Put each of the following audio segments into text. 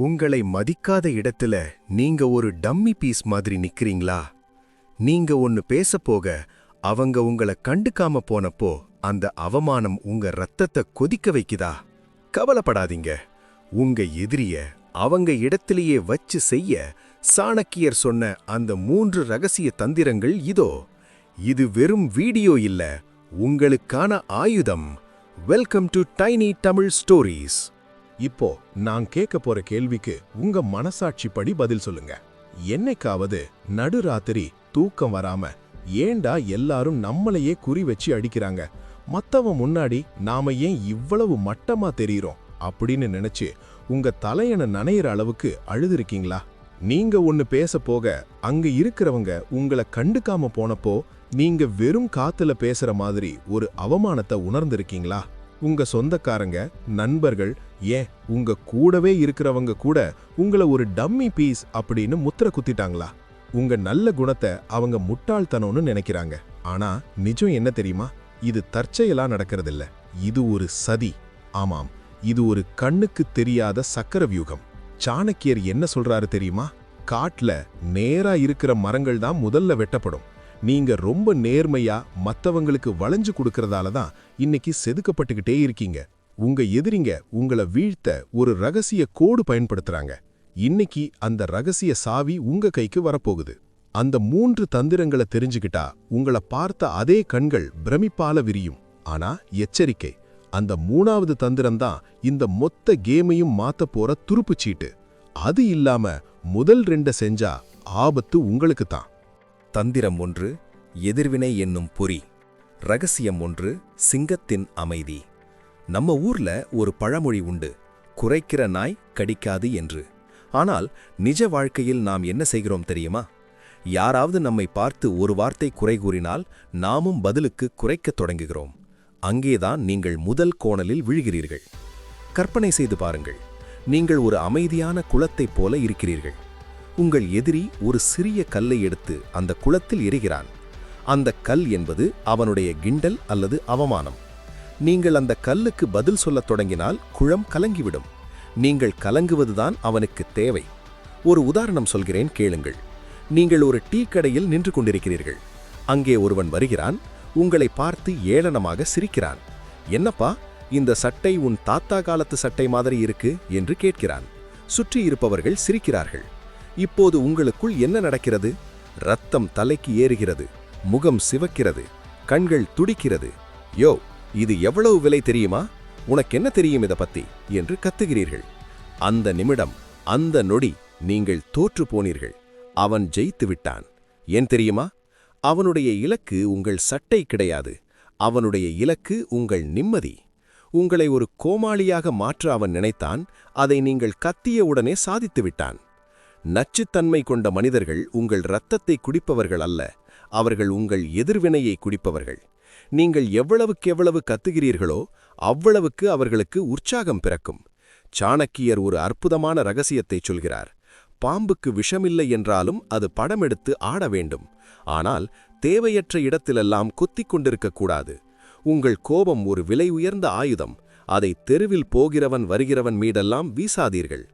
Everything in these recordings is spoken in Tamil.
உங்களை மதிக்காத இடத்துல நீங்க ஒரு டம்மி பீஸ் மாதிரி நிக்கிறீங்களா? நீங்க ஒன்னு பேசப்போக அவங்க உங்களை கண்டுக்காம போனப்போ அந்த அவமானம் உங்க ரத்தத்தை கொதிக்க வைக்குதா? கவலைப்படாதீங்க. உங்க எதிரிய அவங்க இடத்திலேயே வச்சு செய்ய சாணக்கியர் சொன்ன அந்த 3 ரகசிய தந்திரங்கள் இதோ. இது வெறும் வீடியோ இல்ல, உங்களுக்கான ஆயுதம். Welcome to tiny Tamil stories. இப்போ நான் கேட்க போற கேள்விக்கு உங்க மனசாட்சிப்படி பதில் சொல்லுங்க. என்னைக்காவது நடுராத்திரி தூக்கம் வராம ஏண்டா எல்லாரும் நம்மளையே குறி வச்சு அடிக்கிறாங்க, மத்தவன் முன்னாடி நாம ஏன் இவ்வளவு மட்டமா தெரியுறோம் அப்படின்னு நினைச்சு உங்க தலையணை நனையிற அளவுக்கு அழுதுருக்கீங்களா? நீங்க ஒன்னு பேச போக அங்க இருக்கிறவங்க உங்களை கண்டுக்காம போனப்போ நீங்க வெறும் காத்துல பேசுற மாதிரி ஒரு அவமானத்தை உணர்ந்திருக்கீங்களா? உங்க சொந்தக்காரங்க, நண்பர்கள், ஏன் உங்க கூடவே இருக்கிறவங்க கூட உங்களை ஒரு டம்மி பீஸ் அப்படின்னு முத்திர குத்திட்டாங்களா? உங்க நல்ல குணத்தை அவங்க முட்டாள்தனம்னு நினைக்கிறாங்க. ஆனா நிஜம் என்ன தெரியுமா? இது தற்செயலா நடக்கிறதில்ல. இது ஒரு சதி. ஆமாம், இது ஒரு கண்ணுக்கு தெரியாத சக்கர வியூகம். சாணக்கியர் என்ன சொல்றாரு தெரியுமா? காட்டுல நேரா இருக்கிற மரங்கள் தான் முதல்ல வெட்டப்படும். நீங்க ரொம்ப நேர்மையா மத்தவங்களுக்கு வளைஞ்சு கொடுக்கறதால தான் இன்னைக்கு செதுக்கப்பட்டுக்கிட்டே இருக்கீங்க. உங்க எதிரிங்க உங்களை வீழ்த்த ஒரு ரகசிய கோடு பயன்படுத்துறாங்க. இன்னைக்கு அந்த ரகசிய சாவி உங்க கைக்கு வரப்போகுது. அந்த 3 தந்திரங்களை தெரிஞ்சுக்கிட்டா உங்களை பார்த்த அதே கண்கள் பிரமிப்பால விரியும். ஆனா எச்சரிக்கை, அந்த 3வது தந்திரம்தான் இந்த மொத்த கேமையும் மாத்த போற துருப்புச்சீட்டு. அது இல்லாம முதல் 2 செஞ்சா ஆபத்து உங்களுக்கு தான். தந்திரம் 1, எதிர்வினை என்னும் பொறி. ரகசியம் 1, சிங்கத்தின் அமைதி. நம்ம ஊர்ல ஒரு பழமொழி உண்டு, குறைக்கிற நாய் கடிக்காது என்று. ஆனால் நிஜ வாழ்க்கையில் நாம் என்ன செய்கிறோம் தெரியுமா? யாராவது நம்மை பார்த்து ஒரு வார்த்தை குறை கூறினால் நாமும் பதிலுக்கு குறைக்கத் தொடங்குகிறோம். அங்கேதான் நீங்கள் முதல் கோணலில் விழுகிறீர்கள். கற்பனை செய்து பாருங்கள், நீங்கள் ஒரு அமைதியான குளத்தைப் போல இருக்கிறீர்கள். உங்கள் எதிரி ஒரு சிறிய கல்லை எடுத்து அந்த குளத்தில் எறிகிறான். அந்த கல் என்பது அவனுடைய கிண்டல் அல்லது அவமானம். நீங்கள் அந்த கல்லுக்கு பதில் சொல்லத் தொடங்கினால் குளம் கலங்கிவிடும். நீங்கள் கலங்குவதுதான் அவனுக்கு தேவை. ஒரு உதாரணம் சொல்கிறேன், கேளுங்கள். நீங்கள் ஒரு டீ கடையில் நின்று கொண்டிருக்கிறீர்கள். அங்கே ஒருவன் வருகிறான். உங்களை பார்த்து ஏளனமாக சிரிக்கிறான். என்னப்பா, இந்த சட்டை உன் தாத்தா காலத்து சட்டை மாதிரி இருக்கு என்று கேட்கிறான். சுற்றி இருப்பவர்கள் சிரிக்கிறார்கள். இப்போது உங்களுக்குள் என்ன நடக்கிறது? ரத்தம் தலைக்கு ஏறுகிறது, முகம் சிவக்கிறது, கண்கள் துடிக்கிறது. யோ, இது எவ்வளவு விலை தெரியுமா? உனக்கென்ன தெரியும் இதை பத்தி என்று கத்துகிறீர்கள். அந்த நிமிடம், அந்த நொடி நீங்கள் தோற்று போனீர்கள். அவன் ஜெயித்து விட்டான். ஏன் தெரியுமா? அவனுடைய இலக்கு உங்கள் சட்டை கிடையாது. அவனுடைய இலக்கு உங்கள் நிம்மதி. உங்களை ஒரு கோமாளியாக மாற்ற அவன் நினைத்தான். அதை நீங்கள் கத்திய உடனே சாதித்து விட்டான். நச்சுத்தன்மை கொண்ட மனிதர்கள் உங்கள் இரத்தத்தை குடிப்பவர்கள் அல்ல, அவர்கள் உங்கள் எதிர்வினையை குடிப்பவர்கள். நீங்கள் எவ்வளவுக்கெவ்வளவு கத்துகிறீர்களோ அவ்வளவுக்கு அவர்களுக்கு உற்சாகம் பிறக்கும். சாணக்கியர் ஒரு அற்புதமான ரகசியத்தை சொல்கிறார். பாம்புக்கு விஷமில்லை என்றாலும் அது படமெடுத்து ஆட வேண்டும். ஆனால் தேவையற்ற இடத்திலெல்லாம் கொத்திக் கொண்டிருக்கக்கூடாது. உங்கள் கோபம் ஒரு விலை உயர்ந்த ஆயுதம். அதை தெருவில் போகிறவன் வருகிறவன் மீதெல்லாம் வீசாதீர்கள்.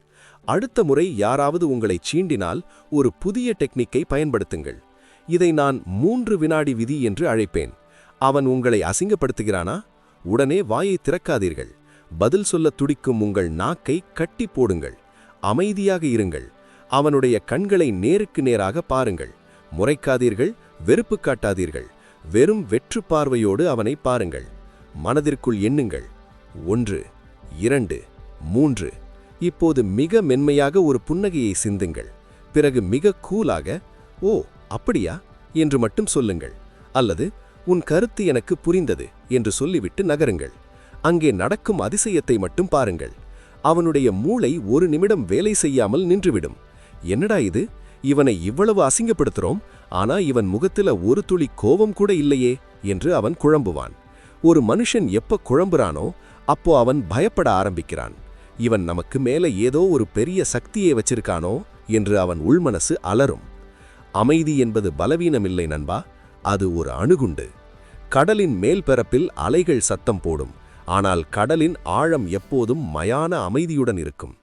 அடுத்த முறை யாராவது உங்களை சீண்டினால் ஒரு புதிய டெக்னிக்கை பயன்படுத்துங்கள். இதை நான் 3 வினாடி விதி என்று அழைப்பேன். அவன் உங்களை அசிங்கப்படுத்துகிறானா? உடனே வாயை திறக்காதீர்கள். பதில் சொல்ல துடிக்கும் உங்கள் நாக்கை கட்டி போடுங்கள். அமைதியாக இருங்கள். அவனுடைய கண்களை நேருக்கு நேராக பாருங்கள். முறைக்காதீர்கள், வெறுப்பு காட்டாதீர்கள். வெறும் வெற்று பார்வையோடு அவனை பாருங்கள். மனதிற்குள் எண்ணுங்கள், 1, 2, 3. இப்போது மிக மென்மையாக ஒரு புன்னகையை சிந்துங்கள். பிறகு மிக கூலாக, ஓ அப்படியா என்று மட்டும் சொல்லுங்கள். அல்லது உன் கருத்து எனக்கு புரிந்தது என்று சொல்லிவிட்டு நகருங்கள். அங்கே நடக்கும் அதிசயத்தை மட்டும் பாருங்கள். அவனுடைய மூளை ஒரு நிமிடம் வேலை செய்யாமல் நின்றுவிடும். என்னடா இது, இவனை இவ்வளவு அசிங்கப்படுத்துறோம், ஆனா இவன் முகத்துல ஒரு துளி கோபம் கூட இல்லையே என்று அவன் குழம்புவான். ஒரு மனுஷன் எப்ப குழம்புறானோ அப்போ அவன் பயப்பட ஆரம்பிக்கிறான். இவன் நமக்கு மேலே ஏதோ ஒரு பெரிய சக்தியை வச்சிருக்கானோ என்று அவன் உள்மனசு அலரும். அமைதி என்பது பலவீனமில்லை நண்பா, அது ஒரு அணுகுண்டு. கடலின் மேல் பரப்பில் அலைகள் சத்தம் போடும், ஆனால் கடலின் ஆழம் எப்போதும் மயான அமைதியுடன் இருக்கும்.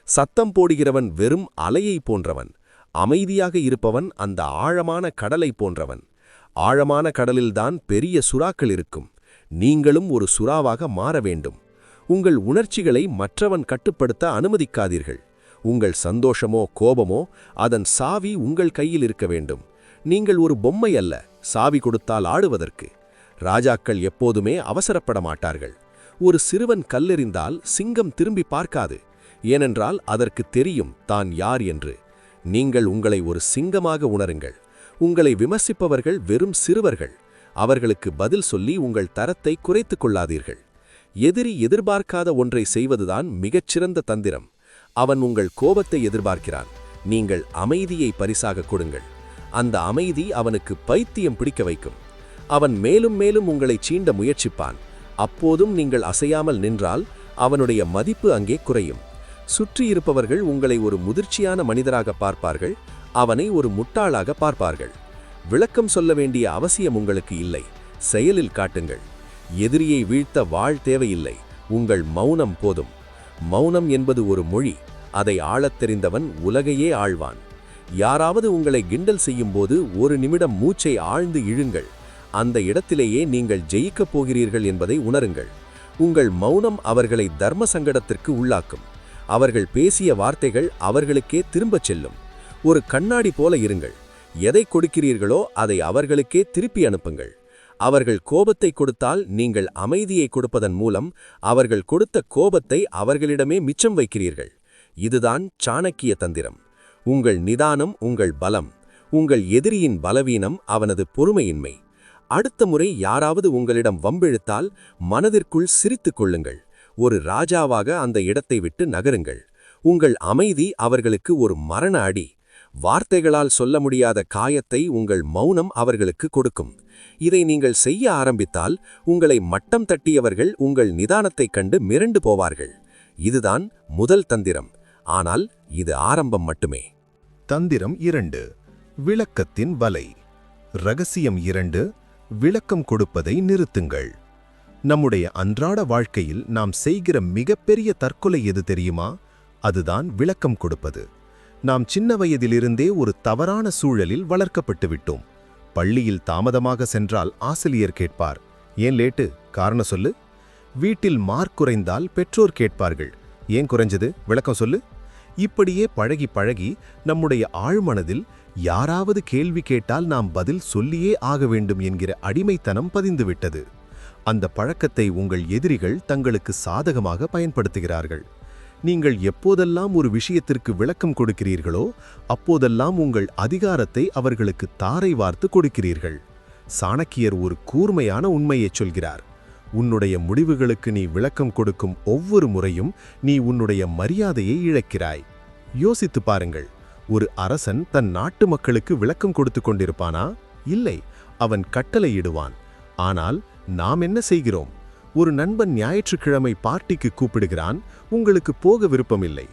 சத்தம் போடுகிறவன் வெறும் அலையைப் போன்றவன். அமைதியாக இருப்பவன் அந்த ஆழமான கடலைப் போன்றவன். ஆழமான கடலில்தான் பெரிய சுறாக்கள் இருக்கும். நீங்களும் ஒரு சுறாவாக மாற வேண்டும். உங்கள் உணர்ச்சிகளை மற்றவன் கட்டுப்படுத்த அனுமதிக்காதீர்கள். உங்கள் சந்தோஷமோ கோபமோ அதன் சாவி உங்கள் கையில் இருக்க வேண்டும். நீங்கள் ஒரு பொம்மை அல்ல, சாவி கொடுத்தால் ஆடுவதற்கு. ராஜாக்கள் எப்போதுமே அவசரப்பட மாட்டார்கள். ஒரு சிறுவன் கல்லெறிந்தால் சிங்கம் திரும்பி பார்க்காது. ஏனென்றால் அதற்கு தெரியும் தான் யார் என்று. நீங்கள் உங்களை ஒரு சிங்கமாக உணருங்கள். உங்களை விமர்சிப்பவர்கள் வெறும் சிறுவர்கள். அவர்களுக்கு பதில் சொல்லி உங்கள் தரத்தை குறைத்துக் கொள்ளாதீர்கள். எதிரி எதிர்பார்க்காத ஒன்றை செய்வதுதான் மிகச்சிறந்த தந்திரம். அவன் உங்கள் கோபத்தை எதிர்பார்க்கிறான். நீங்கள் அமைதியை பரிசாக கொடுங்கள். அந்த அமைதி அவனுக்கு பைத்தியம் பிடிக்க வைக்கும். அவன் மேலும் மேலும் உங்களை சீண்ட முயற்சிப்பான். அப்போதும் நீங்கள் அசையாமல் நின்றால் அவனுடைய மதிப்பு அங்கே குறையும். சுற்றியிருப்பவர்கள் உங்களை ஒரு முதிர்ச்சியான மனிதராக பார்ப்பார்கள், அவனை ஒரு முட்டாளாக பார்ப்பார்கள். விளக்கம் சொல்ல வேண்டிய அவசியம் உங்களுக்கு இல்லை, செயலில் காட்டுங்கள். எதிரியை வீழ்த்த வாள் தேவையில்லை, உங்கள் மௌனம் போதும். மௌனம் என்பது ஒரு மொழி, அதை ஆளத் தெரிந்தவன் உலகையே ஆழ்வான். யாராவது உங்களை கிண்டல் செய்யும்போது ஒரு நிமிடம் மூச்சை ஆழ்ந்து இழுங்கள். அந்த இடத்திலேயே நீங்கள் ஜெயிக்கப் போகிறீர்கள் என்பதை உணருங்கள். உங்கள் மௌனம் அவர்களை தர்ம சங்கடத்திற்கு உள்ளாக்கும். அவர்கள் பேசிய வார்த்தைகள் அவர்களுக்கே திரும்பச் செல்லும். ஒரு கண்ணாடி போல இருங்கள். எதை கொடுக்கிறீர்களோ அதை அவர்களுக்கே திருப்பி அனுப்புங்கள். அவர்கள் கோபத்தை கொடுத்தால் நீங்கள் அமைதியை கொடுப்பதன் மூலம் அவர்கள் கொடுத்த கோபத்தை அவர்களிடமே மிச்சம் வைக்கிறீர்கள். இதுதான் சாணக்கிய தந்திரம். உங்கள் நிதானம் உங்கள் பலம். உங்கள் எதிரியின் பலவீனம் அவனது பொறுமையின்மை. அடுத்த முறை யாராவது உங்களிடம் வம்பிழுத்தால் மனதிற்குள் சிரித்துக் கொள்ளுங்கள். ஒரு ராஜாவாக அந்த இடத்தை விட்டு நகருங்கள். உங்கள் அமைதி அவர்களுக்கு ஒரு மரண அடி. வார்த்தைகளால் சொல்ல முடியாத காயத்தை உங்கள் மௌனம் அவர்களுக்கு கொடுக்கும். இதை நீங்கள் செய்ய ஆரம்பித்தால் உங்களை மட்டம் தட்டியவர்கள் உங்கள் நிதானத்தைக் கண்டு மிரண்டு போவார்கள். இதுதான் முதல் தந்திரம். ஆனால் இது ஆரம்பம் மட்டுமே. தந்திரம் 2. விளக்கத்தின் வலை. ரகசியம் 2. விளக்கம் கொடுப்பதை நிறுத்துங்கள். நம்முடைய அன்றாட வாழ்க்கையில் நாம் செய்கிற மிகப்பெரிய தற்கொலை எது தெரியுமா? அதுதான் விளக்கம் கொடுப்பது. நாம் சின்ன வயதிலிருந்தே ஒரு தவறான சூழலில் வளர்க்கப்பட்டு விட்டோம். பள்ளியில் தாமதமாக சென்றால் ஆசிரியர் கேட்பார், ஏன் லேட்டு, காரணம் சொல்லு. வீட்டில் மார்க் குறைந்தால் பெற்றோர் கேட்பார்கள், ஏன் குறைஞ்சது, விளக்கம் சொல்லு. இப்படியே பழகி பழகி நம்முடைய ஆழ்மனதில் யாராவது கேள்வி கேட்டால் நாம் பதில் சொல்லியே ஆக வேண்டும் என்கிற அடிமைத்தனம் பதிந்துவிட்டது. அந்த பழக்கத்தை உங்கள் எதிரிகள் தங்களுக்கு சாதகமாக பயன்படுத்துகிறார்கள். நீங்கள் எப்போதெல்லாம் ஒரு விஷயத்திற்கு விளக்கம் கொடுக்கிறீர்களோ அப்போதெல்லாம் உங்கள் அதிகாரத்தை அவர்களுக்கு தாரை வார்த்து கொடுக்கிறீர்கள். சாணக்கியர் ஒரு கூர்மையான உண்மையைச் சொல்கிறார். உன்னுடைய முடிவுகளுக்கு நீ விளக்கம் கொடுக்கும் ஒவ்வொரு முறையும் நீ உன்னுடைய மரியாதையை இழக்கிறாய். யோசித்து பாருங்கள். ஒரு அரசன் தன் நாட்டு மக்களுக்கு விளக்கம் கொடுத்து கொண்டிருப்பானா? இல்லை, அவன் கட்டளையிடுவான். ஆனால் நாம் என்ன செய்கிறோம்? ஒரு நண்பன் ஞாயிற்றுக்கிழமை பார்ட்டிக்கு கூப்பிடுகிறான், உங்களுக்கு போக விருப்பமில்லை.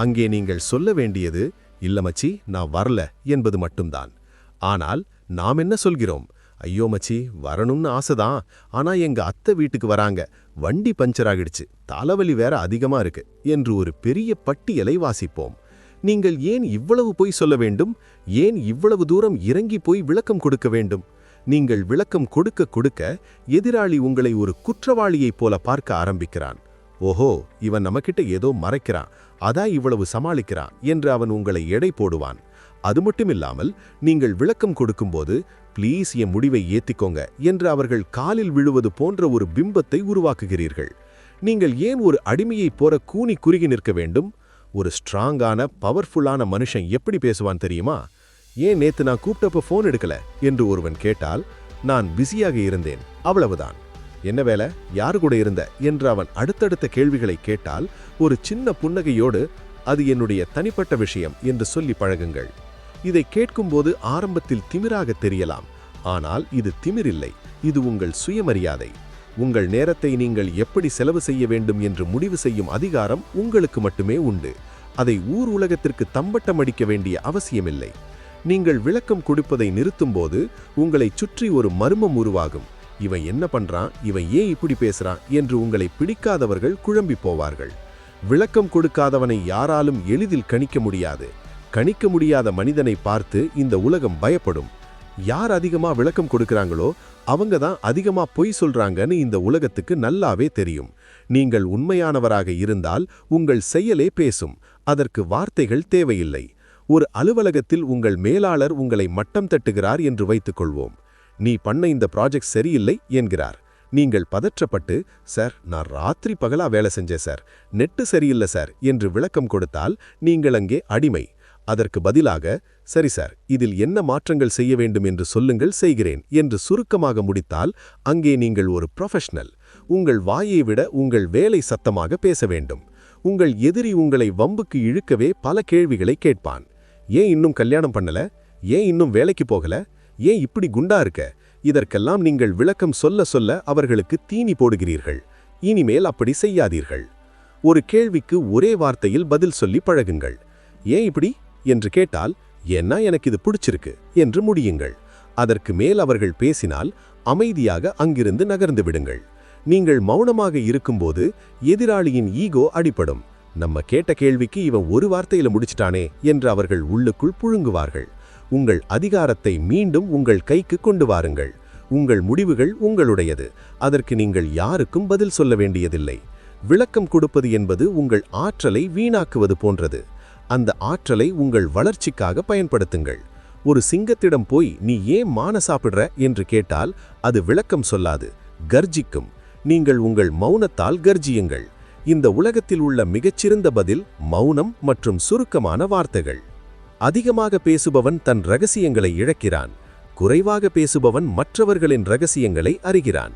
அங்கே நீங்கள் சொல்ல வேண்டியது, இல்ல மச்சி, நான் வரல என்பது மட்டும்தான். ஆனால் நாம் என்ன சொல்கிறோம்? ஐயோ மச்சி, வரணும்னு ஆசைதான், ஆனா எங்க அத்தை வீட்டுக்கு வராங்க, வண்டி பஞ்சர் ஆகிடுச்சு, தலைவலி வேற அதிகமா இருக்கு என்று ஒரு பெரிய பட்டியலை வாசிப்போம். நீங்கள் ஏன் இவ்வளவு போய் சொல்ல வேண்டும்? ஏன் இவ்வளவு தூரம் இறங்கி போய் விளக்கம் கொடுக்க வேண்டும்? நீங்கள் விளக்கம் கொடுக்க கொடுக்க எதிராளி உங்களை ஒரு குற்றவாளியைப் போல பார்க்க ஆரம்பிக்கிறான். ஓஹோ, இவன் நம்மகிட்ட ஏதோ மறைக்கிறான், அதான் இவ்வளவு சமாளிக்கிறான் என்று அவன் உங்களை எடை போடுவான். அது மட்டுமில்லாமல் நீங்கள் விளக்கம் கொடுக்கும்போது ப்ளீஸ் என் முடிவை ஏத்திக்கோங்க என்று அவர்கள் காலில் விழுவது போன்ற ஒரு பிம்பத்தை உருவாக்குகிறீர்கள். நீங்கள் ஏன் ஒரு அடிமையைப் போல கூனி குறுகி நிற்க வேண்டும்? ஒரு ஸ்ட்ராங்கான பவர்ஃபுல்லான மனுஷன் எப்படி பேசுவான் தெரியுமா? ஏன் நேத்து நான் கூப்பிட்டப்ப ஃபோன் எடுக்கல என்று ஒருவன் கேட்டால், நான் பிஸியாக இருந்தேன், அவ்வளவுதான். என்ன வேலை, யாரு கூட இருந்த என்று அவன் அடுத்தடுத்த கேள்விகளை கேட்டால் ஒரு சின்ன புன்னகையோடு அது என்னுடைய தனிப்பட்ட விஷயம் என்று சொல்லி பழகுங்கள். இதை கேட்கும்போது ஆரம்பத்தில் திமிராக தெரியலாம், ஆனால் இது திமிரில்லை, இது உங்கள் சுயமரியாதை. உங்கள் நேரத்தை நீங்கள் எப்படி செலவு செய்ய வேண்டும் என்று முடிவு செய்யும் அதிகாரம் உங்களுக்கு மட்டுமே உண்டு. அதை ஊர் உலகத்திற்கு தம்பட்டம் அடிக்க வேண்டிய அவசியமில்லை. நீங்கள் விளக்கம் கொடுப்பதை நிறுத்தும்போது உங்களை சுற்றி ஒரு மர்மம் உருவாகும். இவன் என்ன பண்றான், இவன் ஏன் இப்படி பேசுறான் என்று உங்களை பிடிக்காதவர்கள் குழம்பி போவார்கள். விளக்கம் கொடுக்காதவனை யாராலும் எளிதில் கணிக்க முடியாது. கணிக்க முடியாத மனிதனை பார்த்து இந்த உலகம் பயப்படும். யார் அதிகமா விளக்கம் கொடுக்கறாங்களோ அவங்க தான் அதிகமா பொய் சொல்றாங்கன்னு இந்த உலகத்துக்கு நல்லாவே தெரியும். நீங்கள் உண்மையானவராக இருந்தால் உங்கள் செயலே பேசும். அதற்கு வார்த்தைகள் தேவையில்லை. ஒரு அலுவலகத்தில் உங்கள் மேலாளர் உங்களை மட்டம் தட்டுகிறார் என்று வைத்துக்கொள்வோம். நீ பண்ண இந்த ப்ராஜெக்ட் சரியில்லை என்கிறார். நீங்கள் பதற்றப்பட்டு, சார் நான் ராத்திரி பகலா வேலை செஞ்சேன் சார், நெட்டு சரியில்லை சார் என்று விளக்கம் கொடுத்தால் நீங்கள் அங்கே அடிமை. அதற்கு பதிலாக, சரி சார், இதில் என்ன மாற்றங்கள் செய்ய வேண்டும் என்று சொல்லுங்கள், செய்கிறேன் என்று சுருக்கமாக முடித்தால் அங்கே நீங்கள் ஒரு ப்ரொஃபஷனல். உங்கள் வாயை விட உங்கள் வேலை சத்தமாக பேச வேண்டும். உங்கள் எதிரி உங்களை வம்புக்கு இழுக்கவே பல கேள்விகளை கேட்பான். ஏன் இன்னும் கல்யாணம் பண்ணல? ஏன் இன்னும் வேலைக்கு போகல? ஏன் இப்படி குண்டா இருக்க? இதற்கெல்லாம் நீங்கள் விளக்கம் சொல்ல சொல்ல அவர்களுக்கு தீனி போடுகிறீர்கள். இனிமேல் அப்படி செய்யாதீர்கள். ஒரு கேள்விக்கு ஒரே வார்த்தையில் பதில் சொல்லி பழகுங்கள். ஏன் இப்படி என்று கேட்டால், ஏன்னா எனக்கு இது பிடிச்சிருக்கு என்று முடியுங்கள். அதற்கு மேல் அவர்கள் பேசினால் அமைதியாக அங்கிருந்து நகர்ந்து விடுங்கள். நீங்கள் மௌனமாக இருக்கும்போது எதிராளியின் ஈகோ அடிபடும். நம்ம கேட்ட கேள்விக்கு இவன் ஒரு வார்த்தையில முடிச்சிட்டானே என்று அவர்கள் உள்ளுக்குள் புழுங்குவார்கள். உங்கள் அதிகாரத்தை மீண்டும் உங்கள் கைக்கு கொண்டு வாருங்கள். உங்கள் முடிவுகள் உங்களுடையது. அதற்கு நீங்கள் யாருக்கும் பதில் சொல்ல வேண்டியதில்லை. விளக்கம் கொடுப்பது என்பது உங்கள் ஆற்றலை வீணாக்குவது போன்றது. அந்த ஆற்றலை உங்கள் வளர்ச்சிக்காக பயன்படுத்துங்கள். ஒரு சிங்கத்திடம் போய் நீ ஏன் மான சாப்பிடுற என்று கேட்டால் அது விளக்கம் சொல்லாது, கர்ஜிக்கும். நீங்கள் உங்கள் மௌனத்தால் கர்ஜியுங்கள். இந்த உலகத்தில் உள்ள மிகச்சிறந்த பதில் மௌனம் மற்றும் சுருக்கமான வார்த்தைகள். அதிகமாக பேசுபவன் தன் ரகசியங்களை இழக்கிறான். குறைவாக பேசுபவன் மற்றவர்களின் ரகசியங்களை அறிகிறான்.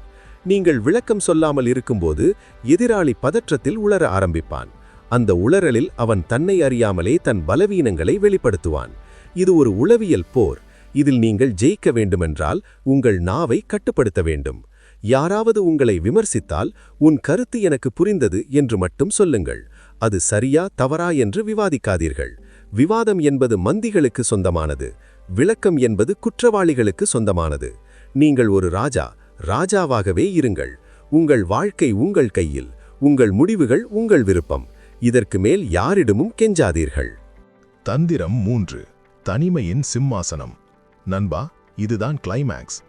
நீங்கள் விளக்கம் சொல்லாமல் இருக்கும்போது எதிராளி பதற்றத்தில் உளர ஆரம்பிப்பான். அந்த உளறலில் அவன் தன்னை அறியாமலே தன் பலவீனங்களை வெளிப்படுத்துவான். இது ஒரு உளவியல் போர். இதில் நீங்கள் ஜெயிக்க வேண்டுமென்றால் உங்கள் நாவை கட்டுப்படுத்த வேண்டும். யாராவது உங்களை விமர்சித்தால் உன் கருத்து எனக்கு புரிந்தது என்று மட்டும் சொல்லுங்கள். அது சரியா தவறா என்று விவாதிக்காதீர்கள். விவாதம் என்பது மந்திகளுக்கு சொந்தமானது. விளக்கம் என்பது குற்றவாளிகளுக்கு சொந்தமானது. நீங்கள் ஒரு ராஜாவாகவே இருங்கள். உங்கள் வாழ்க்கை உங்கள் கையில். உங்கள் முடிவுகள் உங்கள் விருப்பம். இதற்கு மேல் யாரிடமும் கெஞ்சாதீர்கள். தந்திரம் 3. தனிமையின் சிம்மாசனம். நண்பா, இதுதான் கிளைமேக்ஸ்.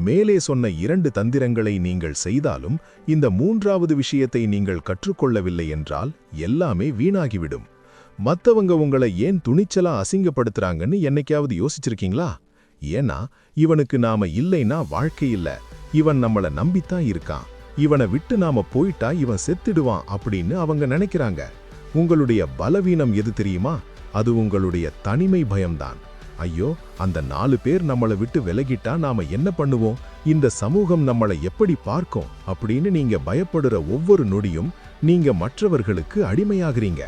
மேலே சொன்ன 2 தந்திரங்களை நீங்கள் செய்தாலும் இந்த 3வது விஷயத்தை நீங்கள் கற்றுக்கொள்ளவில்லை என்றால் எல்லாமே வீணாகிவிடும். மத்தவங்க உங்களை ஏன் துணிச்சலா அசிங்கப்படுத்துறாங்கன்னு என்னைக்காவது யோசிச்சிருக்கீங்களா? ஏன்னா இவனுக்கு நாம இல்லைன்னா வாழ்க்கை இல்ல, இவன் நம்மள நம்பித்தான் இருக்கான், இவனை விட்டு நாம போயிட்டா இவன் செத்துடுவான் அப்படின்னு அவங்க நினைக்கிறாங்க. உங்களுடைய பலவீனம் எது தெரியுமா? அது உங்களுடைய தனிமை பயம்தான். ஐயோ, அந்த 4 பேர் நம்மளை விட்டு விலகிட்டா நாம என்ன பண்ணுவோம், இந்த சமூகம் நம்மளை எப்படி பார்க்கும் அப்படின்னு நீங்க பயப்படுற ஒவ்வொரு நொடியும் நீங்க மற்றவர்களுக்கு அடிமையாகிறீங்க.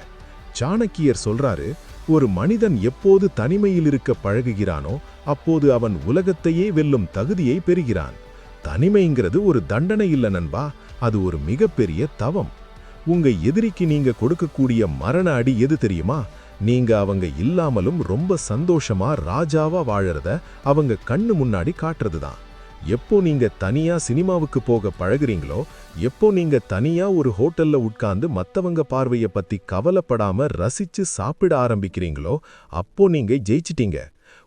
சாணக்கியர் சொல்றாரு, ஒரு மனிதன் எப்போது தனிமையில் இருக்க பழகுகிறானோ அப்போது அவன் உலகத்தையே வெல்லும் தகுதியை பெறுகிறான். தனிமைங்கிறது ஒரு தண்டனை இல்ல நண்பா, அது ஒரு மிகப்பெரிய தவம். உங்க எதிரிக்கு நீங்க கொடுக்கக்கூடிய மரண அடி எது தெரியுமா? நீங்க அவங்க இல்லாமலும் ரொம்ப சந்தோஷமா ராஜாவா வாழறத அவங்க கண்ணு முன்னாடி காட்டுறதுதான். எப்போ நீங்க தனியா சினிமாவுக்கு போக பழகுறீங்களோ, எப்போ நீங்க தனியா ஒரு ஹோட்டல்ல உட்கார்ந்து மத்தவங்க பார்வைய பத்தி கவலைப்படாம ரசிச்சு சாப்பிட ஆரம்பிக்கிறீங்களோ, அப்போ நீங்க ஜெயிச்சிட்டீங்க.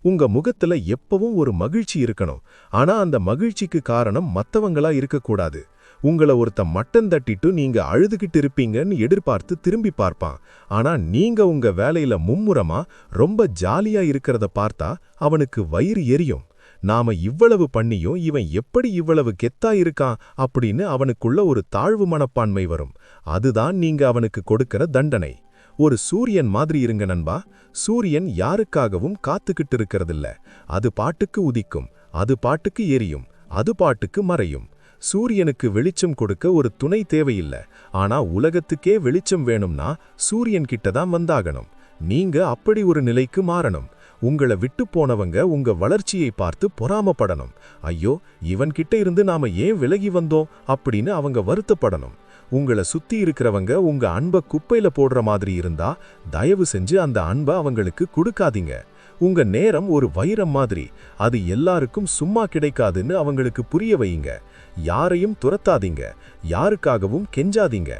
உங்க முகத்துல எப்பவும் ஒரு மகிழ்ச்சி இருக்கணும். ஆனா அந்த மகிழ்ச்சிக்கு காரணம் மத்தவங்களா இருக்கக்கூடாது. உங்களை ஒருத்த மட்டம் தட்டிட்டு நீங்க அழுதுகிட்டு இருப்பீங்கன்னு எதிர்பார்த்து திரும்பி பார்ப்பான். ஆனா நீங்க உங்க வேலையில மும்முரமா ரொம்ப ஜாலியா இருக்கிறத பார்த்தா அவனுக்கு வயிறு எரியும். நாம இவ்வளவு பண்ணியும் இவன் எப்படி இவ்வளவு கெத்தா இருக்கான் அப்படின்னு அவனுக்குள்ள ஒரு தாழ்வு மனப்பான்மை வரும். அதுதான் நீங்க அவனுக்கு கொடுக்கிற தண்டனை. ஒரு சூரியன் மாதிரி இருங்க நண்பா. சூரியன் யாருக்காகவும் காத்துக்கிட்டு இருக்கிறதில்ல. அது பாட்டுக்கு உதிக்கும், அது பாட்டுக்கு எரியும், அது பாட்டுக்கு மறையும். சூரியனுக்கு வெளிச்சம் கொடுக்க ஒரு துணை தேவையில்லை. ஆனா உலகத்துக்கே வெளிச்சம் வேணும்னா சூரியன் கிட்டதான் வந்தாகணும். நீங்க அப்படி ஒரு நிலைக்கு மாறணும். உங்களை விட்டு போனவங்க உங்க வளர்ச்சியை பார்த்து பொறாமப்படணும். ஐயோ, இவன் கிட்ட இருந்து நாம ஏன் விலகி வந்தோம் அப்படின்னு அவங்க வருத்தப்படணும். உங்களை சுத்தி இருக்கிறவங்க உங்க அன்பை குப்பையில போடுற மாதிரி இருந்தா தயவு செஞ்சு அந்த அன்பை அவங்களுக்கு கொடுக்காதீங்க. உங்க நேரம் ஒரு வைரம் மாதிரி, அது எல்லாருக்கும் சும்மா கிடைக்காதுன்னு அவங்களுக்கு புரிய வையுங்க. யாரையும் துரத்தாதீங்க, யாருக்காகவும் கெஞ்சாதீங்க.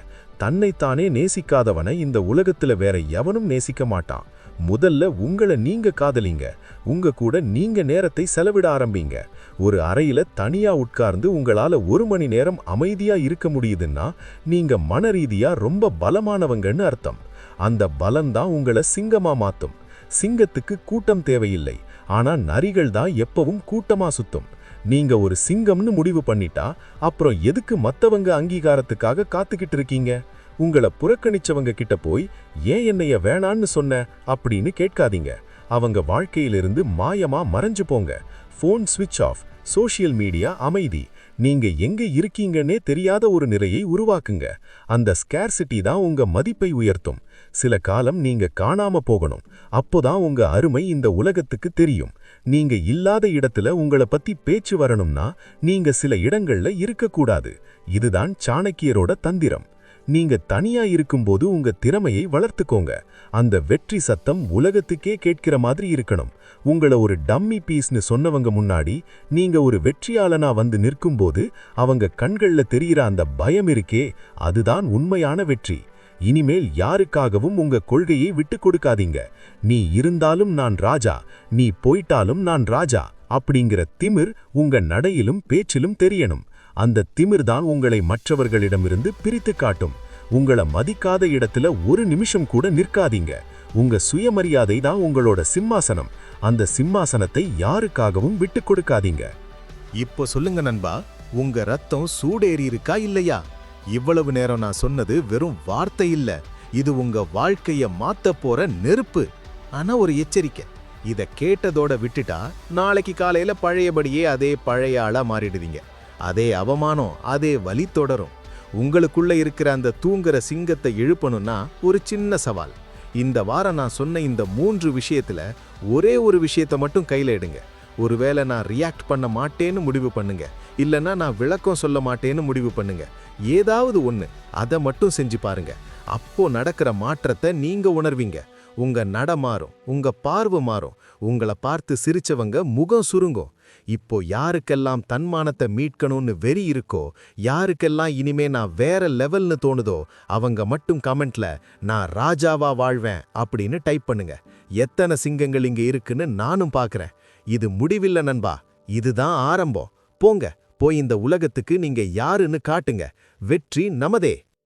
தன்னைத்தானே நேசிக்காதவனை இந்த உலகத்துல வேற எவனும் நேசிக்க மாட்டான். முதல்ல உங்களை நீங்க காதலிங்க. உங்க கூட நீங்க நேரத்தை செலவிட ஆரம்பிங்க. ஒரு அறையில தனியா உட்கார்ந்து உங்களால 1 மணி நேரம் அமைதியா இருக்க முடியுதுன்னா நீங்க மனரீதியா ரொம்ப பலமானவங்கன்னு அர்த்தம். அந்த பலம்தான் உங்களை சிங்கமா மாத்தும். சிங்கத்துக்கு கூட்டம் தேவையில்லை, ஆனா நரிகள் தான் எப்பவும் கூட்டமா சுத்தும். நீங்க ஒரு சிங்கம்னு முடிவு பண்ணிட்டா அப்புறம் எதுக்கு மத்தவங்க அங்கீகாரத்துக்காக காத்துக்கிட்டு இருக்கீங்க? உங்களை புறக்கணிச்சவங்க கிட்ட போய் ஏன் என்னைய வேணான்னு சொன்ன அப்படின்னு கேட்காதீங்க. அவங்க வாழ்க்கையிலிருந்து மாயமா மறைஞ்சு போங்க. ஃபோன் ஸ்விட்ச் ஆஃப், சோஷியல் மீடியா அமைதி. நீங்க எங்க இருக்கீங்கன்னே தெரியாத ஒரு நிலையை உருவாக்குங்க. அந்த ஸ்கேர்சிட்டி தான் உங்க மதிப்பை உயர்த்தும். சில காலம் நீங்க காணாம போகணும். அப்போதான் உங்க அருமை இந்த உலகத்துக்கு தெரியும். நீங்க இல்லாத இடத்துல உங்களை பத்தி பேச்சு வரணும்னா நீங்க சில இடங்கள்ல இருக்கக்கூடாது. இதுதான் சாணக்கியரோட தந்திரம். நீங்க தனியா இருக்கும்போது உங்க திறமையை வளர்த்துக்கோங்க. அந்த வெற்றி சத்தம் உலகத்துக்கே கேட்கிற மாதிரி இருக்கணும். உங்களை ஒரு டம்மி பீஸ்னு சொன்னவங்க முன்னாடி நீங்க ஒரு வெற்றியாளனா வந்து நிற்கும்போது அவங்க கண்கள்ல தெரிகிற அந்த பயம் இருக்கே, அதுதான் உண்மையான வெற்றி. இனிமேல் யாருக்காகவும் உங்க கொள்கையை விட்டு கொடுக்காதீங்க. நீ இருந்தாலும் நான் ராஜா, நீ போயிட்டாலும் நான் ராஜா அப்படிங்கிற திமிர் உங்க நடையிலும் பேச்சிலும் தெரியணும். அந்த திமிர்தான் உங்களை மற்றவர்களிடமிருந்து பிரித்து காட்டும். உங்களை மதிக்காத இடத்துல 1 நிமிஷம் கூட நிற்காதீங்க. உங்க சுயமரியாதை தான் உங்களோட சிம்மாசனம். அந்த சிம்மாசனத்தை யாருக்காகவும் விட்டு கொடுக்காதீங்க. இப்போ சொல்லுங்க நண்பா, உங்க ரத்தம் சூடேறி இருக்கா இல்லையா? இவ்வளவு நேரம் நான் சொன்னது வெறும் வார்த்தை இல்ல, இது உங்க வாழ்க்கைய மாத்த போற நெருப்பு. ஆனா ஒரு எச்சரிக்கை, இத கேட்டதோட விட்டுட்டா நாளைக்கு காலையில பழையபடியே அதே பழைய ஆளா மாறிடுவீங்க. அதே அவமானம், அதே வலி தொடரும். உங்களுக்குள்ள இருக்கிற அந்த தூங்குற சிங்கத்தை எழுப்பணும்னா ஒரு சின்ன சவால். இந்த வாரம் நான் சொன்ன இந்த 3 விஷயத்துல ஒரே ஒரு விஷயத்தை மட்டும் கையில எடுங்க. ஒருவேளை நான் ரியாக்ட் பண்ண மாட்டேன்னு முடிவு பண்ணுங்க, இல்லைன்னா நான் விளக்கம் சொல்ல மாட்டேன்னு முடிவு பண்ணுங்க. ஏதாவது ஒண்ணு அதை மட்டும் செஞ்சு பாருங்க. அப்போ நடக்கிற மாற்றத்தை நீங்க உணர்வீங்க. உங்க நட மாறும், உங்க பார்வை மாறும். உங்களை பார்த்து சிரிச்சவங்க முகம் சுருங்கும். இப்போ யாருக்கெல்லாம் தன்மானத்தை மீட்கணும்னு வெறி இருக்கோ, யாருக்கெல்லாம் இனிமே நான் வேற லெவல்னு தோணுதோ, அவங்க மட்டும் கமெண்ட்ல நான் ராஜாவா வாழ்வேன் அப்படின்னு டைப் பண்ணுங்க. எத்தனை சிங்கங்கள் இங்க இருக்குன்னு நானும் பார்க்கறேன். இது முடிவில்ல நண்பா, இதுதான் ஆரம்பம். போங்க, போய் இந்த உலகத்துக்கு நீங்க யாருன்னு காட்டுங்க. வெற்றி நமதே.